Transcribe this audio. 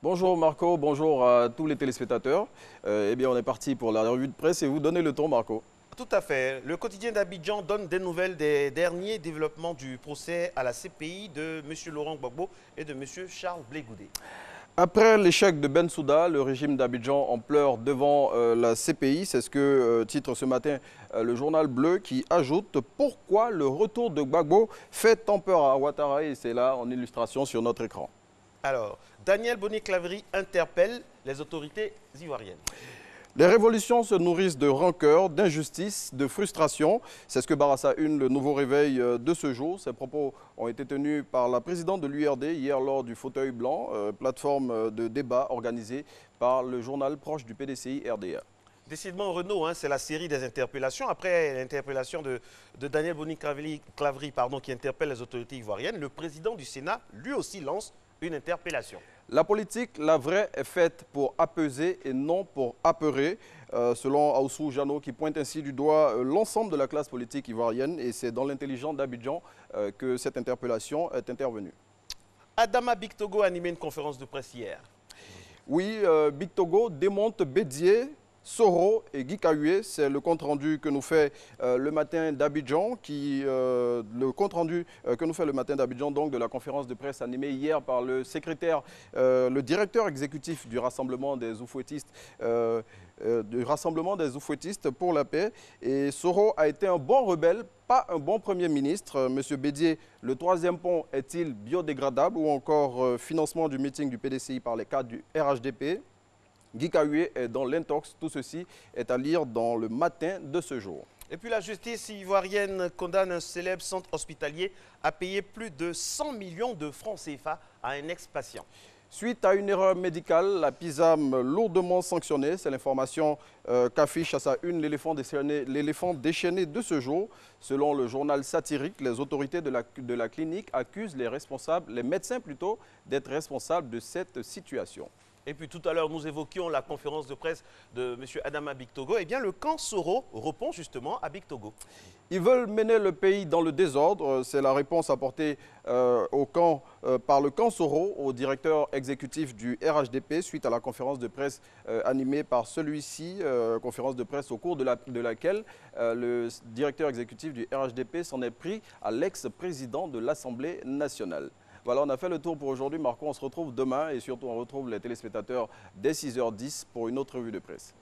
Bonjour Marco, bonjour à tous les téléspectateurs. Eh bien, on est parti pour la revue de presse et vous donnez le ton, Marco. Tout à fait. Le quotidien d'Abidjan donne des nouvelles des derniers développements du procès à la CPI de M. Laurent Gbagbo et de M. Charles Blé Goudé. Après l'échec de Bensouda, le régime d'Abidjan en pleure devant la CPI. C'est ce que titre ce matin le journal Bleu qui ajoute pourquoi le retour de Gbagbo fait tant peur à Ouattara. Et c'est là en illustration sur notre écran. Alors, Daniel Boni-Clavry interpelle les autorités ivoiriennes. Les révolutions se nourrissent de rancœur, d'injustice, de frustration. C'est ce que Barassa Une, le nouveau réveil de ce jour. Ces propos ont été tenus par la présidente de l'URD hier lors du fauteuil blanc, plateforme de débat organisée par le journal proche du PDCI RDA. Décidément, Renaud, c'est la série des interpellations. Après l'interpellation de Daniel Boni-Clavry, qui interpelle les autorités ivoiriennes, le président du Sénat, lui aussi, lance une interpellation. La politique, la vraie, est faite pour apaiser et non pour apeurer, selon Aoussou Jano, qui pointe ainsi du doigt l'ensemble de la classe politique ivoirienne. Et c'est dans l'intelligence d'Abidjan que cette interpellation est intervenue. Adama Bictogo a animé une conférence de presse hier. Oui, Bictogo démonte Bédié, Soro et Guy Kahué. C'est le compte-rendu que nous fait le matin d'Abidjan, le compte-rendu que nous fait le matin d'Abidjan, donc de la conférence de presse animée hier par le secrétaire, le directeur exécutif du Rassemblement des Oufouettistes, pour la paix. Et Soro a été un bon rebelle, pas un bon Premier ministre. Monsieur Bédié, le troisième pont est-il biodégradable ou encore financement du meeting du PDCI par les cadres du RHDP? Guy Kahué est dans l'intox. Tout ceci est à lire dans le matin de ce jour. Et puis la justice ivoirienne condamne un célèbre centre hospitalier à payer plus de 100 millions de francs CFA à un ex-patient. Suite à une erreur médicale, la PISAM lourdement sanctionnée. C'est l'information qu'affiche à sa une l'éléphant déchaîné de ce jour. Selon le journal satirique, les autorités de la clinique accusent les médecins plutôt, d'être responsables de cette situation. Et puis tout à l'heure, nous évoquions la conférence de presse de M. Adama Bictogo. Eh bien, le camp Soro répond justement à Bictogo. Ils veulent mener le pays dans le désordre. C'est la réponse apportée par le camp Soro au directeur exécutif du RHDP suite à la conférence de presse animée par celui-ci, conférence de presse au cours de laquelle le directeur exécutif du RHDP s'en est pris à l'ex-président de l'Assemblée nationale. Voilà, on a fait le tour pour aujourd'hui. Marco, on se retrouve demain et surtout on retrouve les téléspectateurs dès 6h10 pour une autre revue de presse.